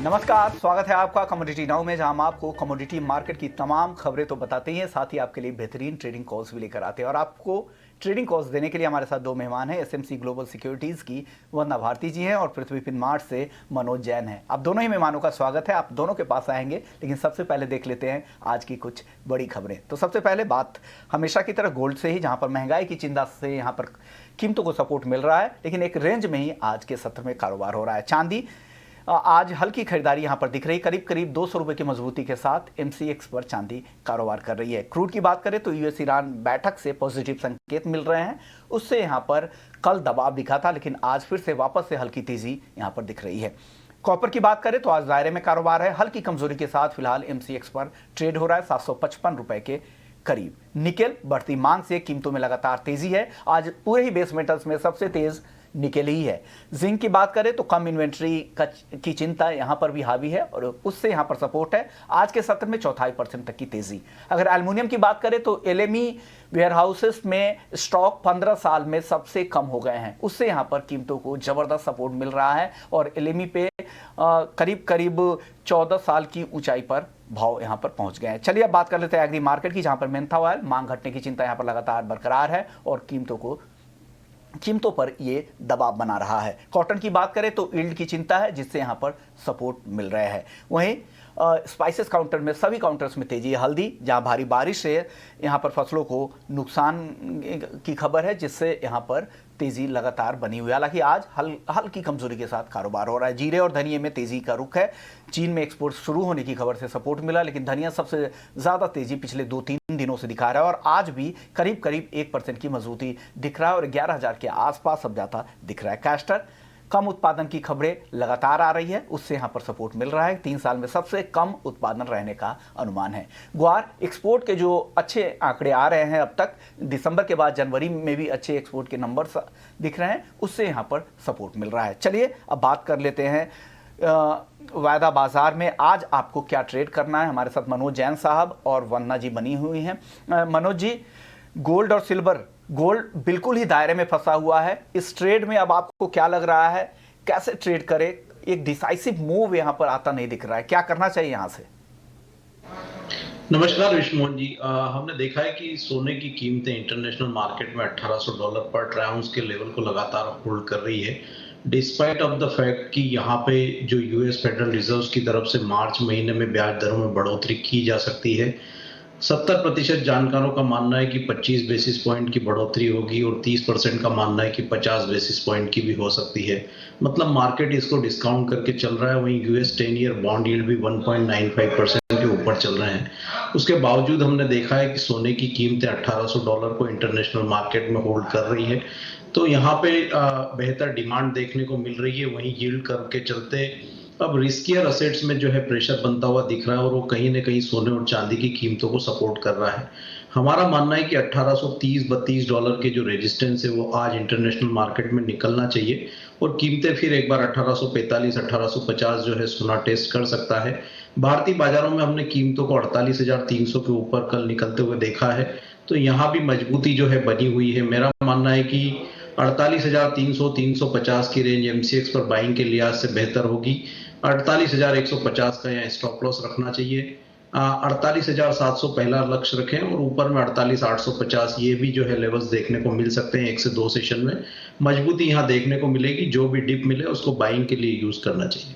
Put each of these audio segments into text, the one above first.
नमस्कार, स्वागत है आपका कमोडिटी नाउ में, जहां हम आपको कमोडिटी मार्केट की तमाम खबरें तो बताते ही हैं, साथ ही आपके लिए बेहतरीन ट्रेडिंग कॉल्स भी लेकर आते हैं। और आपको ट्रेडिंग कॉल्स देने के लिए हमारे साथ दो मेहमान हैं। एसएमसी ग्लोबल सिक्योरिटीज़ की वंदना भारती जी हैं और पृथ्वी फिनमार्ट से मनोज जैन हैं। आप दोनों ही मेहमानों का स्वागत है, आप दोनों के पास आएंगे। लेकिन सबसे पहले देख लेते हैं आज की कुछ बड़ी खबरें। तो सबसे पहले बात हमेशा की तरह गोल्ड से ही, जहाँ पर महंगाई की चिंता से यहाँ पर कीमतों को सपोर्ट मिल रहा है, लेकिन एक रेंज में ही आज के सत्र में कारोबार हो रहा है। चांदी आज हल्की खरीदारी यहां पर दिख रही, करीब करीब 200 रुपए की मजबूती के साथ एमसीएक्स पर चांदी कारोबार कर रही है। क्रूड की बात करें तो यूएस ईरान बैठक से पॉजिटिव संकेत मिल रहे हैं, उससे यहां पर कल दबाव दिखा था, लेकिन आज फिर से वापस से हल्की तेजी यहां पर दिख रही है। कॉपर की बात करें तो आज दायरे में कारोबार है, हल्की कमजोरी के साथ फिलहाल एमसीएक्स पर ट्रेड हो रहा है 755 रुपए के करीब। निकेल बढ़ती मांग से कीमतों में लगातार तेजी है, आज पूरे ही बेस मेटल्स में सबसे तेज निकेल ही है। जिंक की बात करें तो कम इन्वेंट्री की चिंता यहां पर भी हावी है और उससे यहां पर सपोर्ट है। आज के सत्र में 0.25% तक की तेजी। अगर एल्युमिनियम की बात करें तो एलएमई वेयरहाउसेस में स्टॉक 15 साल में सबसे कम हो गए हैं, उससे यहां पर कीमतों को जबरदस्त सपोर्ट मिल रहा है और एलएमई पे करीब करीब 14 साल की ऊंचाई पर भाव यहां पर पहुंच गए हैं। चलिए अब बात कर लेते हैं एग्री मार्केट की, जहां पर मेंथा ऑयल मांग घटने की चिंता यहां पर लगातार बरकरार है और कीमतों पर ये दबाव बना रहा है। कॉटन की बात करें तो यील्ड की चिंता है, जिससे यहां पर सपोर्ट मिल रहा है। वहीं स्पाइसेस काउंटर में सभी काउंटर्स में तेजी है। हल्दी, जहां भारी बारिश से यहां पर फसलों को नुकसान की खबर है, जिससे यहां पर तेजी लगातार बनी हुई है। हालांकि आज हल्की कमजोरी के साथ कारोबार हो रहा है। जीरे और धनिये में तेजी का रुख है। चीन में एक्सपोर्ट शुरू होने की खबर से सपोर्ट मिला, लेकिन धनिया सबसे ज्यादा तेजी पिछले 2-3 दिनों से दिखा रहा है और आज भी करीब करीब 1% की मजबूती दिख रहा है और 11,000 के आसपास सब जाता दिख रहा है। कैस्टर कम उत्पादन की खबरें लगातार आ रही है, उससे यहां पर सपोर्ट मिल रहा है। 3 साल में सबसे कम उत्पादन रहने का अनुमान है। ग्वार एक्सपोर्ट के जो अच्छे आंकड़े आ रहे हैं, अब तक दिसंबर के बाद जनवरी में भी अच्छे एक्सपोर्ट के नंबर दिख रहे हैं, उससे यहां पर सपोर्ट मिल रहा है। चलिए अब बात कर लेते हैं वायदा बाजार में आज आपको क्या ट्रेड करना है। हमारे साथ मनोज जैन साहब और वंदना जी बनी हुई हैं। मनोज जी, गोल्ड और सिल्वर, गोल्ड बिल्कुल ही दायरे में फंसा हुआ है, इस ट्रेड में अब आपको क्या लग रहा है, कैसे ट्रेड करें? एक डिसाइसिव मूव यहां पर आता नहीं दिख रहा है, क्या करना चाहिए यहां से? नमस्कार विष्णुमोहन जी, हमने देखा है कि सोने की कीमतें इंटरनेशनल मार्केट में $1800 पर ट्राई आउंस के लेवल को लगातार होल्ड कर रही है, डिस्पाइट ऑफ द फैक्ट कि यहाँ पे जो यूएस फेडरल रिजर्व की तरफ से मार्च महीने में ब्याज दरों में बढ़ोतरी की जा सकती है। 70% जानकारों का मानना है कि 25 बेसिस पॉइंट की बढ़ोतरी होगी और 30% का मानना है कि 50 बेसिस पॉइंट की भी हो सकती है। मतलब मार्केट इसको डिस्काउंट करके चल रहा है। वहीं यूएस 10 ईयर बॉन्ड यील्ड भी 1.95% के ऊपर चल रहे हैं। उसके बावजूद हमने देखा है कि सोने की कीमतें $1800 को इंटरनेशनल मार्केट में होल्ड कर रही है, तो यहाँ पे बेहतर डिमांड देखने को मिल रही है। वहीं यील्ड कर्व के चलते अब रिस्कियर असेट्स में जो है प्रेशर बनता हुआ दिख रहा है और वो कहीं ना कहीं सोने और चांदी की कीमतों को सपोर्ट कर रहा है। हमारा मानना है कि $1830-32 के जो रेजिस्टेंस है वो आज इंटरनेशनल मार्केट में निकलना चाहिए और कीमतें फिर एक बार 1845-1850 जो है सोना टेस्ट कर सकता है। भारतीय बाजारों में हमने कीमतों को 48,300 के ऊपर कल निकलते हुए देखा है, तो यहाँ भी मजबूती जो है बनी हुई है। मेरा मानना है कि 48,300-350 की रेंज एमसीएक्स पर बाइंग के लिहाज से बेहतर होगी। 48,150 का यहाँ स्टॉप लॉस रखना चाहिए। 48,700 पहला लक्ष्य रखें और ऊपर में 48,850 ये भी जो है लेवल्स देखने को मिल सकते हैं। 1 से 2 सेशन में मजबूती यहाँ देखने को मिलेगी। जो भी डिप मिले उसको बाइंग के लिए यूज करना चाहिए।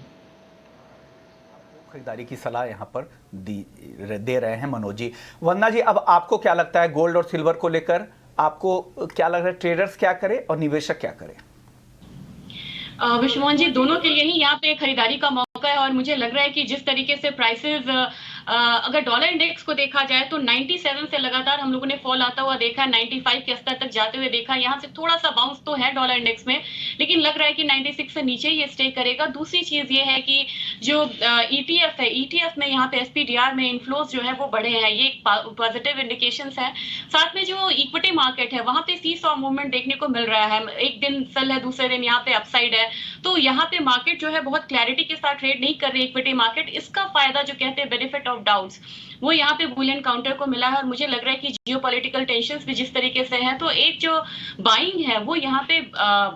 खरीदारी की सलाह यहाँ पर दे रहे हैं मनोज जी। वंदना जी, अब आपको क्या लगता है गोल्ड और सिल्वर को लेकर, आपको क्या लग रहा है, ट्रेडर्स क्या करें और निवेशक क्या करें? विष्णुमोहन जी, दोनों के लिए ही यहाँ पे खरीदारी का मौका है और मुझे लग रहा है कि जिस तरीके से प्राइसेस अगर डॉलर इंडेक्स को देखा जाए तो 97 से लगातार हम लोगों ने फॉल आता हुआ देखा है, 95 के स्तर तक जाते हुए देखा। यहाँ से थोड़ा सा बाउंस तो है डॉलर इंडेक्स में, लेकिन लग रहा है कि 96 से नीचे ही स्टे करेगा। दूसरी चीज ये है कि जो ईटीएफ है, ईटीएफ में यहाँ पे एसपीडीआर में इनफ्लोज जो है वो बढ़े हैं, ये पॉजिटिव इंडिकेशन है। साथ में जो इक्विटी मार्केट है वहां पे सीसॉ मूवमेंट देखने को मिल रहा है, एक दिन सेल है, दूसरे दिन यहाँ पे अपसाइड है, तो यहाँ पे मार्केट जो है बहुत क्लैरिटी के साथ ट्रेड नहीं कर रही इक्विटी मार्केट। इसका फायदा जो कहते हैं बेनिफिट ऑफ ऑफ डाउट्स वो यहाँ पे बुलियन काउंटर को मिला है। और मुझे लग रहा है कि जियोपॉलिटिकल टेंशंस भी जिस तरीके से हैं, तो एक जो बाइंग है वो यहाँ पे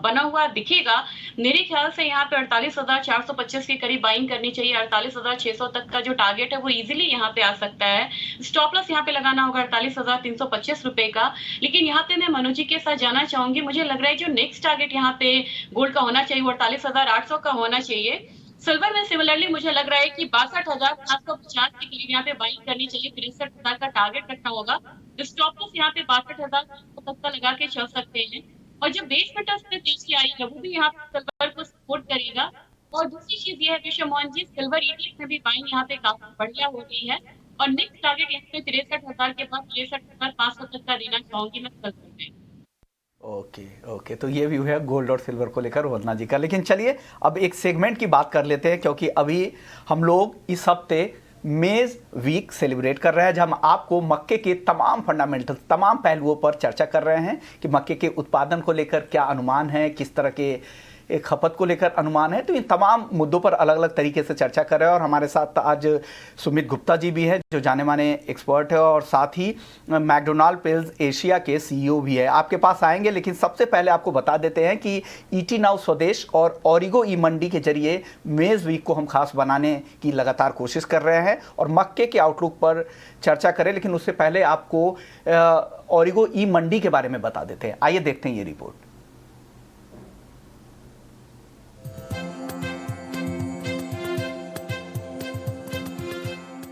बना हुआ दिखेगा। मेरे ख्याल से यहाँ पे 48,425 के करीब बाइंग करनी चाहिए। 48,600 तक का जो टारगेट है वो इजीली यहाँ पे आ सकता है। स्टॉप लॉस यहाँ पे लगाना होगा 48,325 रुपए का। लेकिन यहाँ पे मैं मनोज जी के साथ जाना चाहूंगी, मुझे लग रहा है जो नेक्स्ट टारगेट यहाँ पे गोल्ड का होना चाहिए वो 48,800 का होना चाहिए। सिल्वर में सिमिलरली मुझे लग रहा है कि 62,750 के करीब यहाँ पे बाइंग करनी चाहिए। 63,000 का टारगेट रखना होगा। स्टॉप लॉस यहाँ पे 62,000 तक का लगा के चल सकते हैं। और जो बेस मेटल्स पे तेजी आई है वो भी यहाँ पे सिल्वर को सपोर्ट करेगा। और दूसरी चीज ये है विश्व मोहन जी, सिल्वर ईटीएफ में भी बाइंग यहाँ पे काफी बढ़िया हो रही है। और नेक्स्ट टारगेट यहाँ पे 63,000 के बाद 63,500 तक का देना चाहूंगी मैं सिल्वर में। ओके, तो ये व्यू है गोल्ड और सिल्वर को लेकर वंदना जी का। लेकिन चलिए अब एक सेगमेंट की बात कर लेते हैं, क्योंकि अभी हम लोग इस हफ्ते मेज वीक सेलिब्रेट कर रहे हैं, जहां हम आपको मक्के के तमाम फंडामेंटल, तमाम पहलुओं पर चर्चा कर रहे हैं कि मक्के के उत्पादन को लेकर क्या अनुमान है, किस तरह के एक खपत को लेकर अनुमान है। तो इन तमाम मुद्दों पर अलग अलग तरीके से चर्चा कर रहे हैं। और हमारे साथ आज सुमित गुप्ता जी भी हैं, जो जाने माने एक्सपर्ट है, और साथ ही मैकडोनाल्ड पिल्स एशिया के सीईओ भी है। आपके पास आएंगे, लेकिन सबसे पहले आपको बता देते हैं कि ईटी नाउ स्वदेश और ओरिगो ई मंडी के जरिए मेज वीक को हम खास बनाने की लगातार कोशिश कर रहे हैं और मक्के के आउटलुक पर चर्चा करें। लेकिन उससे पहले आपको ओरिगो ई मंडी के बारे में बता देते हैं। आइए देखते हैं ये रिपोर्ट।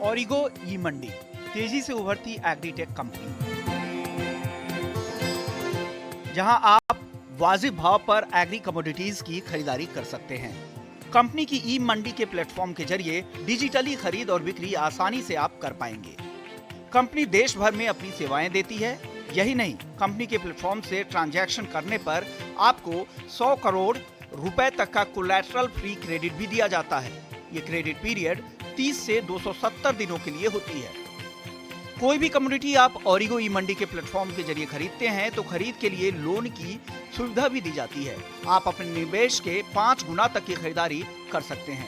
ओरिगो ई मंडी तेजी से उभरती एग्रीटेक कंपनी, जहां आप वाजिब भाव पर एग्री कमोडिटीज की खरीदारी कर सकते हैं। कंपनी की ई मंडी के प्लेटफॉर्म के जरिए डिजिटली खरीद और बिक्री आसानी से आप कर पाएंगे। कंपनी देश भर में अपनी सेवाएं देती है। यही नहीं, कंपनी के प्लेटफॉर्म से ट्रांजैक्शन करने पर आपको 100 करोड़ रुपए तक का कोलैटरल फ्री क्रेडिट भी दिया जाता है। ये क्रेडिट पीरियड 30 से 270 दिनों के लिए होती है। कोई भी कमोडिटी आप ओरिगो ई मंडी के प्लेटफॉर्म के जरिए खरीदते हैं तो खरीद के लिए लोन की सुविधा भी दी जाती है। आप अपने निवेश के 5 गुना तक की खरीदारी कर सकते हैं।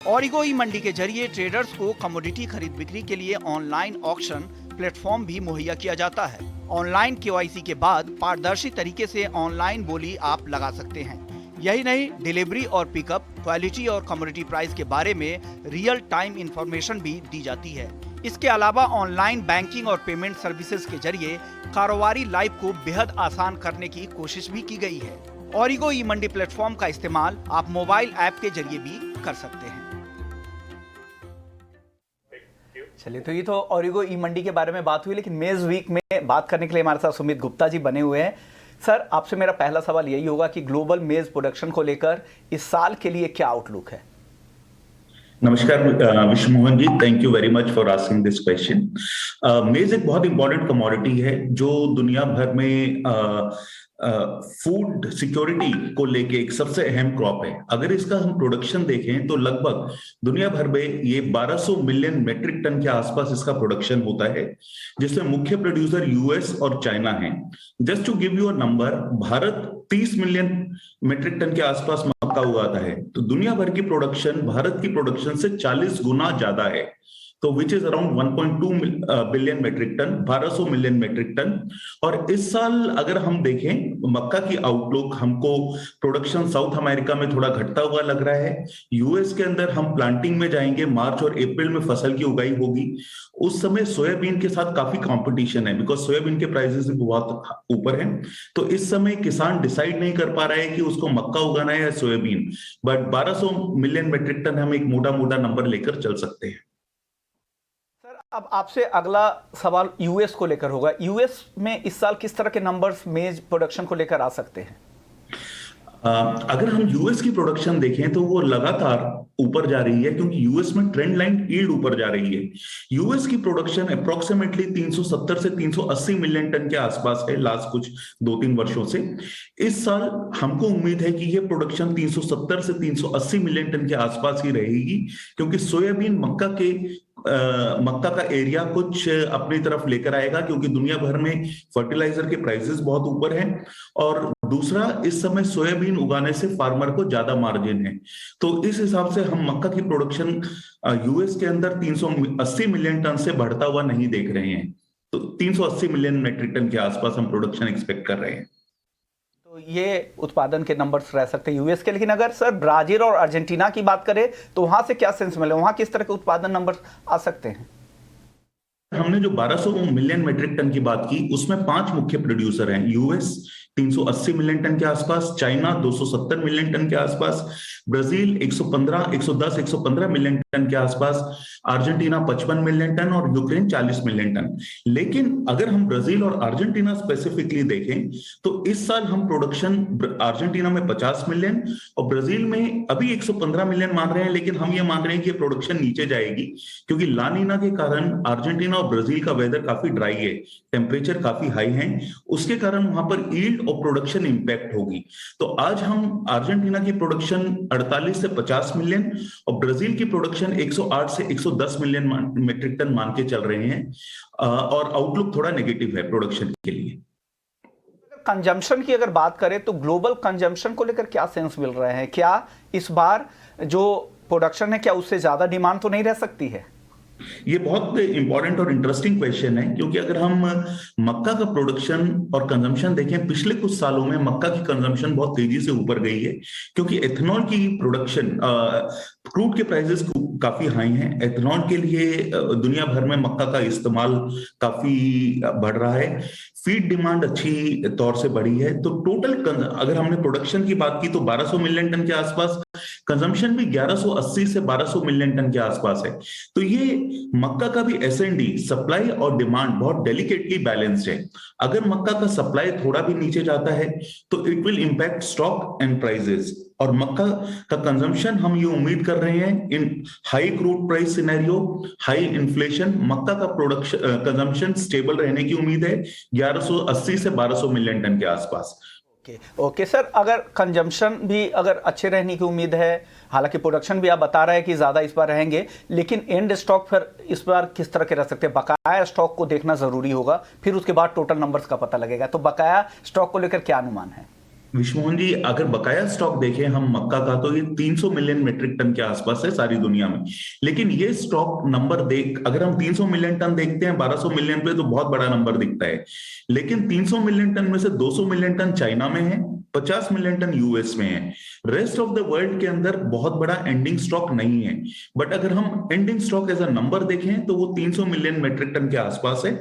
ओरिगो ई मंडी के जरिए ट्रेडर्स को कमोडिटी खरीद बिक्री के लिए ऑनलाइन ऑक्शन प्लेटफॉर्म भी मुहैया किया जाता है। ऑनलाइन केवाईसी के बाद पारदर्शी तरीके से ऑनलाइन बोली आप लगा सकते हैं। यही नहीं, डिलीवरी और पिकअप, क्वालिटी और कमोडिटी प्राइस के बारे में रियल टाइम इंफॉर्मेशन भी दी जाती है। इसके अलावा ऑनलाइन बैंकिंग और पेमेंट सर्विसेज के जरिए कारोबारी लाइफ को बेहद आसान करने की कोशिश भी की गई है। ओरिगो ई मंडी प्लेटफॉर्म का इस्तेमाल आप मोबाइल ऐप के जरिए भी कर सकते हैं। चलिए, तो ये तो ओरिगो ई मंडी के बारे में बात हुई, लेकिन मेज वीक में बात करने के लिए हमारे साथ सुमित गुप्ता जी बने हुए हैं। सर, आपसे मेरा पहला सवाल यही होगा कि ग्लोबल मेज प्रोडक्शन को लेकर इस साल के लिए क्या आउटलुक है? नमस्कार Vishwa Mohan ji, thank you very much for asking this question. Maize एक बहुत इंपॉर्टेंट कमोडिटी है जो दुनिया भर में फूड सिक्योरिटी को लेके एक सबसे अहम क्रॉप है। अगर इसका हम प्रोडक्शन देखें तो लगभग दुनिया भर में ये 1200 मिलियन मेट्रिक टन के आसपास इसका प्रोडक्शन होता है, जिसमें मुख्य प्रोड्यूसर यूएस और चाइना हैं। Just to give you a number, भारत 30 मिलियन मेट्रिक टन के आसपास मक्का उगाता है, तो दुनिया भर की प्रोडक्शन भारत की प्रोडक्शन से 40 गुना ज्यादा है, तो which is around 1.2 billion metric ton, 1200 million metric ton. और इस साल अगर हम देखें मक्का की आउटलुक, हमको प्रोडक्शन साउथ अमेरिका में थोड़ा घटता हुआ लग रहा है। यूएस के अंदर हम प्लांटिंग में जाएंगे, मार्च और अप्रैल में फसल की उगाई होगी। उस समय सोयाबीन के साथ काफी कंपटीशन है, बिकॉज सोयाबीन के प्राइसेस भी बहुत ऊपर हैं। तो इस समय किसान डिसाइड नहीं कर पा रहा है कि उसको मक्का उगाना है या soybean, but 1200 million metric ton हम एक मोटा मोटा नंबर लेकर चल सकते हैं। अब आपसे अगला सवाल यूएस को लेकर होगा। यूएस में इस साल किस तरह के नंबर्स मेज प्रोडक्शन को लेकर आ सकते हैं? अगर हम यूएस की प्रोडक्शन देखें तो वो लगातार ऊपर जा रही है, क्योंकि यूएस में ट्रेंड लाइन यील्ड ऊपर जा रही है। यूएस की प्रोडक्शन अप्रोक्सीमेटली 370 से 380 मिलियन टन के आसपास है लास्ट कुछ 2-3 वर्षों से। इस साल हमको उम्मीद है कि ये प्रोडक्शन 370 से 380 मिलियन टन के आसपास ही रहेगी, क्योंकि सोयाबीन मक्का का एरिया कुछ अपनी तरफ लेकर आएगा, क्योंकि दुनिया भर में फर्टिलाइजर के प्राइसेस बहुत ऊपर हैं और दूसरा, इस समय सोयाबीन उगाने से फार्मर को ज्यादा मार्जिन है। तो इस हिसाब से हम मक्का की प्रोडक्शन यूएस के अंदर 380 मिलियन टन से बढ़ता हुआ नहीं देख रहे हैं। तो 380 मिलियन मेट्रिक टन के आसपास हम प्रोडक्शन एक्सपेक्ट कर रहे हैं। तो ये उत्पादन के नंबर्स रह सकते हैं यूएस के। लेकिन अगर सर ब्राजील और अर्जेंटीना की बात करें तो वहां से क्या सेंस मिले, वहां किस तरह के उत्पादन नंबर आ सकते हैं? हमने जो 1200 मिलियन मेट्रिक टन की बात की, उसमें 5 मुख्य प्रोड्यूसर हैं। यूएस 380 मिलियन टन के आसपास, चाइना 270 मिलियन टन के आसपास, ब्राजील 115 मिलियन टन के आसपास, अर्जेंटीना 55 मिलियन टन और यूक्रेन 40 मिलियन टन। लेकिन अगर हम ब्राजील और अर्जेंटीना स्पेसिफिकली देखें तो इस साल हम प्रोडक्शन अर्जेंटीना में 50 मिलियन और ब्राजील में अभी 115 मिलियन मान रहे हैं, लेकिन हम ये मान रहे हैं कि प्रोडक्शन नीचे जाएगी क्योंकि ला नीना के कारण अर्जेंटीना और ब्राजील का वेदर काफी ड्राई है, टेम्परेचर काफी हाई है, उसके कारण वहां पर यील्ड और प्रोडक्शन इंपैक्ट होगी। तो आज हम अर्जेंटीना की प्रोडक्शन 48 से 50 मिलियन और ब्राजील की प्रोडक्शन 108 से 110 मिलियन मेट्रिक टन मान के चल रहे हैं और आउटलुक थोड़ा नेगेटिव है प्रोडक्शन के लिए। कंजम्पशन की अगर बात करें तो ग्लोबल कंजम्पशन को लेकर क्या सेंस मिल रहे हैं? क्या इस बार जो प्रोडक्शन है क्या उससे ज्यादा डिमांड तो नहीं रह सकती है? ये बहुत इंपॉर्टेंट और इंटरेस्टिंग क्वेश्चन है क्योंकि अगर हम मक्का का प्रोडक्शन और कंजम्पशन देखें, पिछले कुछ सालों में मक्का की कंजम्पशन बहुत तेजी से ऊपर गई है क्योंकि एथेनॉल की प्रोडक्शन, क्रूड के प्राइसेस काफी हाई हैं। एथेनॉल के लिए दुनिया भर में मक्का का इस्तेमाल काफी बढ़ रहा है, फीड डिमांड अच्छी तौर से बढ़ी है। तो टोटल अगर हमने प्रोडक्शन की बात की तो 1200 मिलियन टन के आसपास, कंजम्पशन भी 1180 से 1200 मिलियन टन के आसपास है। तो ये मक्का का भी एसएनडी, सप्लाई और डिमांड बहुत डेलिकेटली बैलेंस्ड है। अगर मक्का का सप्लाई थोड़ा भी नीचे जाता है तो it will impact stock and prices. और मक्का का कंजम्पशन हम ये उम्मीद कर रहे हैं in high crude price scenario, high inflation, मक्का का प्रोडक्शन कंजम्पशन स्टेबल रहने की उम्मीद है 1180 से 1200 मिलियन टन के आसपास। ओके सर, अगर कंजम्पशन भी अगर अच्छे रहने की उम्मीद है, हालांकि प्रोडक्शन भी आप बता रहे हैं कि ज्यादा इस बार रहेंगे, लेकिन एंड स्टॉक फिर इस बार किस तरह के रह सकते हैं? बकाया स्टॉक को देखना जरूरी होगा, फिर उसके बाद टोटल नंबर्स का पता लगेगा। तो बकाया स्टॉक को लेकर क्या अनुमान है? विश्वमोहन जी, अगर बकाया स्टॉक देखें हम मक्का का तो ये 300 मिलियन मेट्रिक टन के आसपास है सारी दुनिया में। लेकिन ये स्टॉक नंबर देख, अगर हम 300 मिलियन टन देखते हैं 1200 मिलियन पे तो बहुत बड़ा नंबर दिखता है, लेकिन 300 मिलियन टन में से 200 मिलियन टन चाइना में है, 50 मिलियन टन यूएस में है। रेस्ट ऑफ द वर्ल्ड के अंदर बहुत बड़ा एंडिंग स्टॉक नहीं है। बट अगर हम ending stock as a number देखें तो वो 300 मिलियन मेट्रिक टन के आसपास है।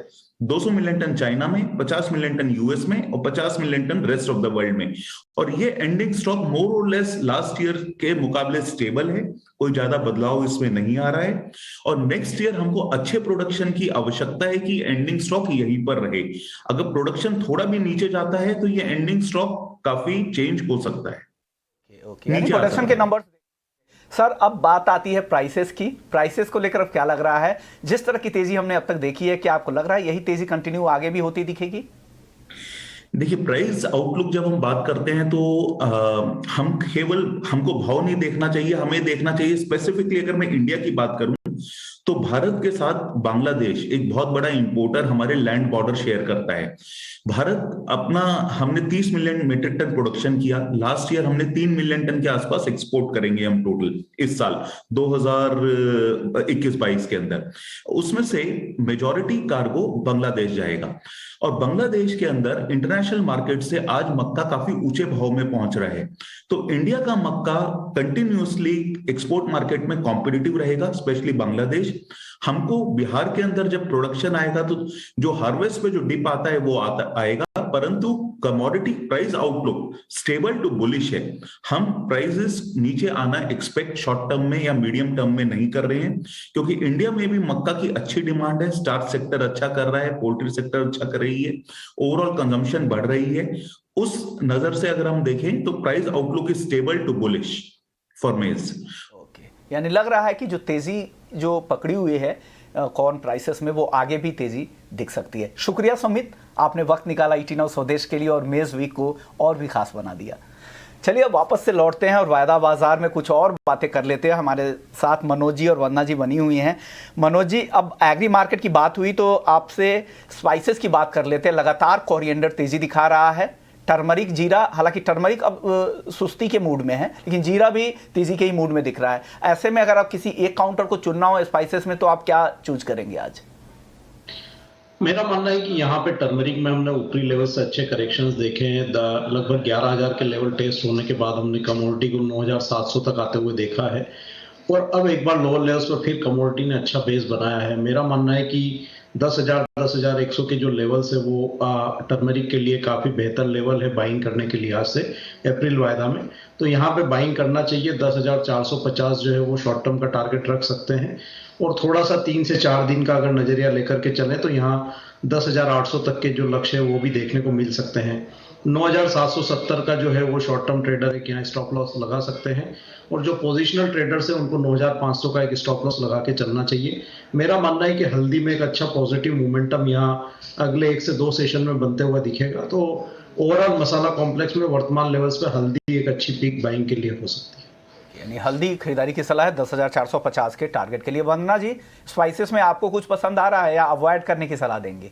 200 मिलियन टन चाइना में, 50 मिलियन टन यूएस में और 50 million ton rest of the world में। और ये एंडिंग स्टॉक मोर और लेस लास्ट ईयर के मुकाबले स्टेबल है, कोई ज्यादा बदलाव इसमें नहीं आ रहा है। और नेक्स्ट ईयर हमको अच्छे प्रोडक्शन की आवश्यकता है कि एंडिंग स्टॉक यहीं पर रहे। अगर प्रोडक्शन थोड़ा भी नीचे जाता है तो ये एंडिंग स्टॉक काफी चेंज हो सकता है। प्रोडक्शन के नंबर सर, अब बात आती है प्राइसेस की। प्राइसेस को लेकर अब क्या लग रहा है? जिस तरह की तेजी हमने अब तक देखी है, क्या आपको लग रहा है यही तेजी कंटिन्यू आगे भी होती दिखेगी? देखिए, प्राइस आउटलुक जब हम बात करते हैं तो हम केवल हमको भाव नहीं देखना चाहिए, हमें देखना चाहिए स्पेसिफिकली। अगर मैं इंडिया की बात करूं तो भारत के साथ बांग्लादेश एक बहुत बड़ा इंपोर्टर हमारे लैंड बॉर्डर शेयर करता है। भारत अपना, हमने 30 मिलियन मेट्रिक टन प्रोडक्शन किया लास्ट ईयर, हमने 3 मिलियन टन के आसपास एक्सपोर्ट करेंगे हम टोटल इस साल 2021-22 के अंदर। उसमें से मेजॉरिटी कार्गो बांग्लादेश जाएगा और बांग्लादेश के अंदर इंटरनेशनल मार्केट से आज मक्का काफी ऊंचे भाव में पहुंच रहा है। तो इंडिया का मक्का कंटिन्यूअसली एक्सपोर्ट मार्केट में कॉम्पिटिटिव रहेगा, स्पेशली बांग्लादेश। हमको बिहार के अंदर जब प्रोडक्शन आएगा तो जो हार्वेस्ट पे जो डिप आता है वो आएगा, परंतु commodity price outlook stable to bullish है। हम प्राइसेस नीचे आना एक्सपेक्ट शॉर्ट टर्म में या मीडियम टर्म में नहीं कर रहे हैं, क्योंकि इंडिया में भी मक्का की अच्छी डिमांड है, स्टार्च सेक्टर अच्छा कर रहा है, पोल्ट्री सेक्टर अच्छा कर रही है, ओवरऑल कंजम्पशन बढ़ रही है। उस नजर से अगर हम देखें तो price outlook is stable to bullish for maize. यानी लग रहा है कि जो तेजी जो पकड़ी हुई है कॉर्न प्राइसेस में, वो आगे भी तेजी दिख सकती है। शुक्रिया सुमित, आपने वक्त निकाला ईटी नाउ स्वदेश के लिए और मेज वीक को और भी खास बना दिया। चलिए अब वापस से लौटते हैं और वायदा बाजार में कुछ और बातें कर लेते हैं। हमारे साथ मनोज जी और वंदना जी बनी हुई हैं। मनोज जी, अब एग्री मार्केट की बात हुई तो आपसे स्पाइसेस की बात कर लेते हैं। लगातार कोरिएंडर तेजी दिखा रहा है, टर्मरिक, जीरा, हालांकि टर्मरिक अब सुस्ती के मूड में है, लेकिन जीरा भी तेजी के ही मूड में दिख रहा है। ऐसे में अगर आप किसी एक काउंटर को चुनना हो स्पाइसेस में, तो आप क्या चूज करेंगे आज? मेरा मानना है कि यहाँ पे टर्मरिक में हमने ऊपरी लेवल से अच्छे करेक्शंस देखे हैं। लगभग 11,000 के लेवल टेस्ट होने के बाद हमने कमोडिटी को 9,700 तक आते हुए देखा है, और अब एक बार लोअर लेवल्स पर फिर कमोडिटी ने अच्छा बेस बनाया है। मेरा मानना है कि 10,000 10,100 के जो लेवल्स है वो टर्मरिक के लिए काफी बेहतर लेवल है बाइंग करने के लिहाज से अप्रैल वायदा में। तो यहाँ पे बाइंग करना चाहिए। 10,450 जो है वो शॉर्ट टर्म का टारगेट रख सकते हैं, और थोड़ा सा 3 से 4 दिन का अगर नजरिया लेकर के चले तो यहाँ 10,800 तक के जो लक्ष्य है वो भी देखने को मिल सकते हैं। 9,770 का जो है वो शॉर्ट टर्म ट्रेडर है कि यहाँ स्टॉप लॉस लगा सकते हैं, और जो पोजिशनल ट्रेडर्स है उनको 9,500 का एक स्टॉप लॉस लगा के चलना चाहिए। मेरा मानना है कि हल्दी में एक अच्छा पॉजिटिव मोमेंटम यहाँ अगले 1 से 2 सेशन में बनते हुए दिखेगा। तो ओवरऑल मसाला कॉम्प्लेक्स में वर्तमान लेवल्स पे हल्दी एक अच्छी पीक बाइंग के लिए हो सकती है। यानी हल्दी खरीदारी की सलाह है 10,450 के टारगेट के लिए। वंदना जी, स्पाइसेस में आपको कुछ पसंद आ रहा है या अवॉइड करने की सलाह देंगे?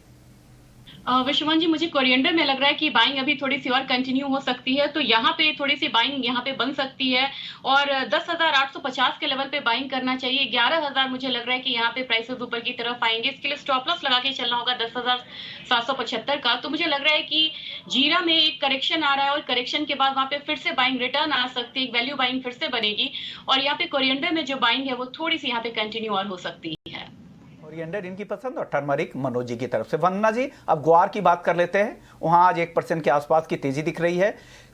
विश्वमान जी, मुझे कोरिएंडर में लग रहा है कि बाइंग अभी थोड़ी सी और कंटिन्यू हो सकती है, तो यहाँ पे थोड़ी सी बाइंग यहाँ पे बन सकती है, और 10,850 के लेवल पे बाइंग करना चाहिए। 11,000 मुझे लग रहा है कि यहाँ पे प्राइसेस ऊपर की तरफ आएंगे, इसके लिए स्टॉप लॉस लगा के चलना होगा 10,775 का। तो मुझे लग रहा है कि जीरा में एक करेक्शन आ रहा है, और करेक्शन के बाद वहां पे फिर से बाइंग रिटर्न आ सकती है, एक वैल्यू बाइंग फिर से बनेगी, और यहाँ पे कोरिएंडर में जो बाइंग है वो थोड़ी सी यहाँ पे कंटिन्यू और हो सकती है। कोरिएंडर इनकी पसंद, और टर्मरिक मनोज जी की तरफ से। वंदना जी, अब ग्वार की बात कर लेते हैं। वहां आज 1% के आसपास की तेजी दिख रही है,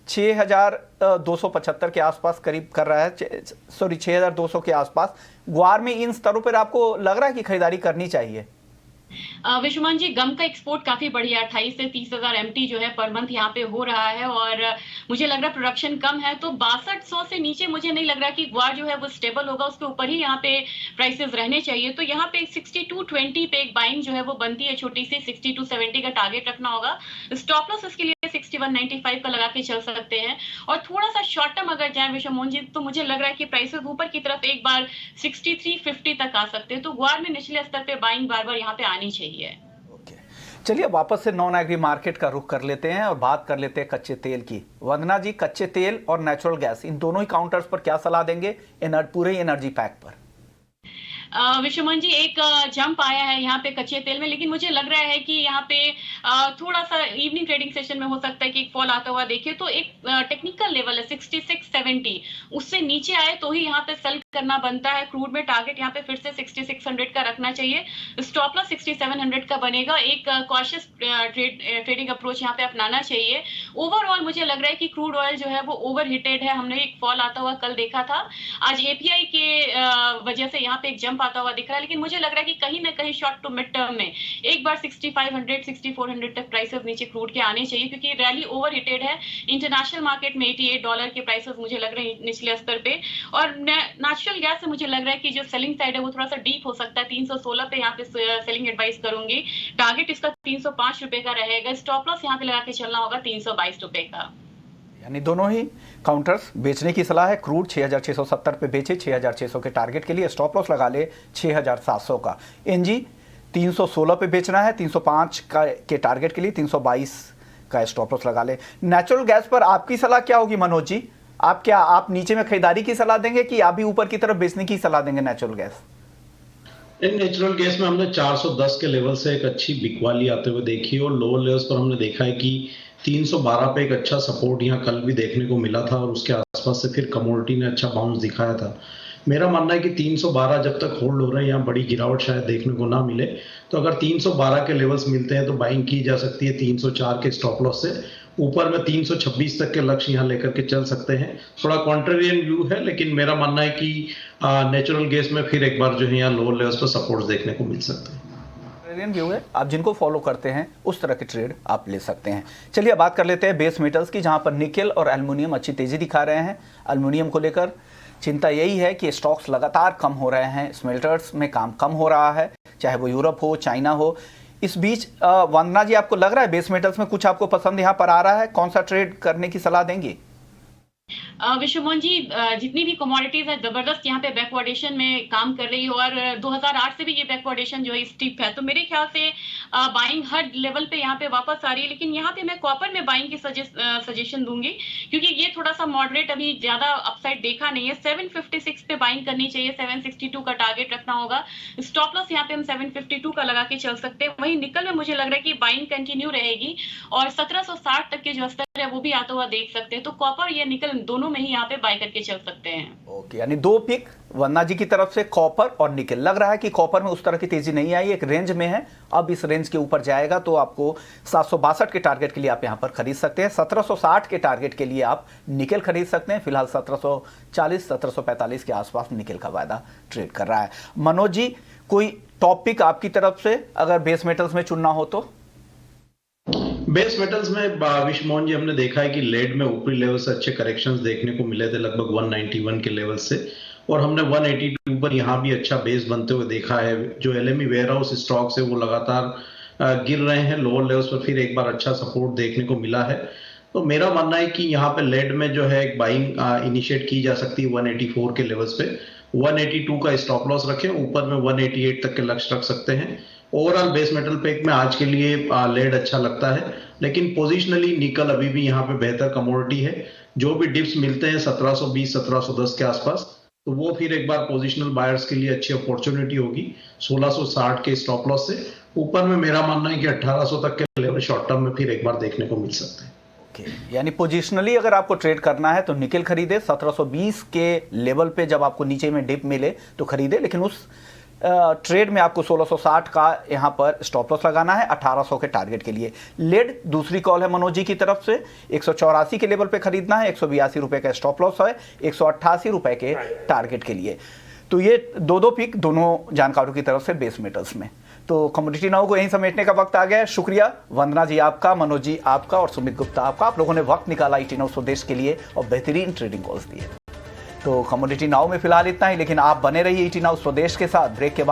6,275 के आसपास करीब कर रहा है, सॉरी 6,200 के आसपास। ग्वार में इन स्तरों पर आपको लग रहा है कि खरीदारी करनी चाहिए? विश्वमान जी, गम का एक्सपोर्ट काफी बढ़िया, 28 से 30,000 MT जो है पर मंथ यहाँ पे हो रहा है, और मुझे लग रहा है प्रोडक्शन कम है, तो 6200 से नीचे मुझे नहीं लग रहा कि ग्वार जो है वो स्टेबल होगा, उसके ऊपर ही यहाँ पे प्राइसेस रहने चाहिए। तो यहाँ पे 6220 पे एक बाइंग जो है वो बनती है छोटी सी, 6270 का टारगेट रखना होगा। स्टॉप लॉस इसके लिए 6195 का लगा के चल सकते हैं, और थोड़ा सा शॉर्ट टर्म अगर जाए विश्वमोहन जी, तो मुझे लग रहा है कि प्राइसेस ऊपर की तरफ एक बार 6350 तक आ सकते हैं। तो ग्वार में निचले स्तर पे बाइंग बार बार यहाँ पे आनी चाहिए। ओके, चलिए वापस से नॉन एग्री मार्केट का रुख कर लेते हैं और बात कर लेते हैं कच्चे तेल की। वंदना जी, कच्चे तेल और नेचुरल गैस, इन दोनों ही काउंटर्स पर क्या सलाह देंगे पूरे एनर्जी पैक पर? विश्वमन जी, एक जंप आया है यहाँ पे कच्चे तेल में, लेकिन मुझे लग रहा है कि यहाँ पे थोड़ा सा इवनिंग ट्रेडिंग सेशन में हो सकता है कि एक फॉल आता हुआ देखिए। तो एक टेक्निकल लेवल है 6670, उससे नीचे आए तो ही यहाँ पे सेल करना बनता है। क्रूड में टारगेट यहाँ पे फिर से 6600 का रखना चाहिए, स्टॉप लॉस 6700 का बनेगा। एक कॉशियस ट्रेडिंग अप्रोच यहाँ पे अपनाना चाहिए। ओवरऑल मुझे लग रहा है कि क्रूड ऑयल जो है वो ओवर हिटेड है, हमने एक फॉल आता हुआ कल देखा था, आज एपीआई के वजह से यहाँ पे एक जंप आता हुआ दिख रहा है, लेकिन मुझे लग रहा है कि कहीं ना कहीं शॉर्ट टू मिड टर्म में एक बार 6500 6400 तक प्राइसेस नीचे क्रूड के आने चाहिए, क्योंकि रैली ओवर हिटेड है। इंटरनेशनल मार्केट में $88 के प्राइसेस मुझे लग रहे हैं निचले स्तर पे, और नेचुरल गैस से मुझे लग रहा है कि जो सेलिंग साइड है वो थोड़ा सा डीप हो सकता है। 316 पे यहाँ पे सेलिंग एडवाइस करूंगी, टारगेट इसका 305 रुपए का रहेगा, स्टॉप लॉस यहाँ पे लगा के चलना होगा 322 रुपए का। यानी दोनों ही काउंटर्स बेचने की सलाह है। क्रूड 6670 पे बेचे, 6600 के टारगेट के लिए स्टॉप लॉस लगा ले 6700 का। एनजी 316 पे बेचना है, 305 का के टारगेट के लिए 322 का स्टॉप लॉस लगा ले। नेचुरल गैस पर आपकी सलाह क्या होगी मनोज जी? आप नीचे में खरीदारी की सलाह देंगे कि आप भी ऊपर की तरफ बेचने की सलाह देंगे नेचुरल गैस? नेचुरल गैस में हमने 410 के लेवल से एक अच्छी बिकवाली आते हुए देखी, और लोअर लेवल्स पर हमने देखा है कि 312 पे एक अच्छा सपोर्ट यहाँ कल भी देखने को मिला था, और उसके आसपास से फिर कमोडिटी ने अच्छा बाउंस दिखाया था। मेरा मानना है कि 312 जब तक होल्ड हो रहे हैं, यहाँ बड़ी गिरावट शायद देखने को ना मिले, तो अगर 312 के लेवल्स मिलते हैं तो बाइंग की जा सकती है 304 के स्टॉप लॉस से। ऊपर में 326 तक के लक्ष्य यहाँ लेकर के चल सकते हैं। थोड़ा कॉन्ट्रेरियन व्यू है, लेकिन मेरा मानना है कि नेचुरल गैस में फिर एक बार जो है यहाँ लोअर लेवल्स पर सपोर्ट देखने को मिल सकते हैं। व्यू है, आप जिनको फॉलो करते हैं उस तरह के ट्रेड आप ले सकते हैं। चलिए बात कर लेते हैं बेस मेटल्स की, जहां पर निकेल और एल्युमिनियम अच्छी तेजी दिखा रहे हैं। एल्युमिनियम को लेकर चिंता यही है कि स्टॉक्स लगातार कम हो रहे हैं, स्मेल्टर्स में काम कम हो रहा है, चाहे वो यूरोप हो चाइना हो। इस बीच वंदना जी, आपको लग रहा है बेस मेटल्स में कुछ आपको पसंद यहाँ पर आ रहा है? कौन सा ट्रेड करने की सलाह देंगी? विश्वमोहन जी, जितनी भी कमोडिटीज है जबरदस्त यहाँ पे बैकवर्डेशन में काम कर रही है और 2008 से भी ये बैकवर्डेशन जो है स्टीप है, तो मेरे ख्याल से बाइंग हर लेवल पे यहाँ पे वापस आ रही है। लेकिन यहाँ पे मैं कॉपर में बाइंग की सजेशन दूंगी, क्योंकि ये थोड़ा सा मॉडरेट अभी ज्यादा अपसाइड देखा नहीं है। 756 पे बाइंग करनी चाहिए, 762 का टारगेट रखना होगा। स्टॉप लॉस यहाँ पे हम 752 का लगा के चल सकते हैं। वहीं निकल में मुझे लग रहा है कि बाइंग कंटिन्यू रहेगी और 1760 तक के जो स्तर है वो भी आता हुआ देख सकते हैं। तो कॉपर या निकल दोनों में ही यहाँ पे बाय करके चल सकते हैं। ओके, यानी दो पिक वंदना जी की तरफ से, कॉपर और निकल। लग रहा है कि कॉपर में उस तरह की तेजी नहीं आई, एक रेंज में है। अब इस रेंज के ऊपर जाएगा तो आपको 762 के टारगेट के लिए आप यहां पर खरीद सकते हैं। 1760 के टारगेट के लिए आप निकल खरीद सकते हैं। फिलहाल 1740 1745 के आसपास निकल का वायदा ट्रेड कर रहा है। मनोज जी, कोई टॉपिक आपकी तरफ से अगर बेस मेटल्स में चुनना हो तो? बेस मेटल्स में विश्वमोहन जी, हमने देखा है कि लेड में ऊपरी लेवल से अच्छे करेक्शंस देखने को मिले थे लगभग 191 के लेवल से, और हमने 182 पर यहाँ भी अच्छा बेस बनते हुए देखा है। जो एलएमई वेयरहाउस स्टॉक्स है वो लगातार गिर रहे हैं, लोअर लेवल्स पर फिर एक बार अच्छा सपोर्ट देखने को मिला है। तो मेरा मानना है कि यहाँ पे लेड में जो है एक बाइंग इनिशिएट की जा सकती है 184 के लेवल्स पे। 182 का स्टॉप लॉस रखें, ऊपर में 188 तक के लक्ष्य रख सकते हैं। ओवरऑल बेस मेटल पैक में आज के लिए लेड अच्छा लगता है, लेकिन पोजिशनली निकल अभी भी यहाँ पे बेहतर कमोडिटी है। जो भी डिप्स मिलते हैं 1720 1710 के आसपास, तो वो फिर एक बार पोजिशनल बायर्स के लिए अच्छी अपॉर्चुनिटी होगी 1660 के स्टॉप लॉस से। ऊपर में मेरा मानना है कि 1800 तक के लेवल शॉर्ट टर्म में फिर एक बार देखने को मिल सकते हैं। यानी पोजिशनली अगर आपको ट्रेड करना है तो निकल खरीदे, 1720 के लेवल पे जब आपको नीचे में डिप मिले तो खरीदे, लेकिन उस ट्रेड में आपको 1660 का यहाँ पर स्टॉप लॉस लगाना है 1800 के टारगेट के लिए। लेड दूसरी कॉल है मनोज जी की तरफ से, 184 के लेवल पे खरीदना है, 182 रुपए का स्टॉप लॉस है 188 रुपए के टारगेट के लिए। तो ये दो पिक दोनों जानकारों की तरफ से बेस मेटल्स में। तो कमोडिटी नाउ को यहीं समेटने का वक्त आ गया है। शुक्रिया वंदना जी आपका, मनोज जी आपका और सुमित गुप्ता आपका। आप लोगों ने वक्त निकाला ईटी नाउ स्वदेश के लिए और बेहतरीन ट्रेडिंग कॉल्स दिए। तो कमोडिटी नाउ में फिलहाल इतना ही, लेकिन आप बने रहिए ईटी नाउ स्वदेश के साथ। ब्रेक के बाद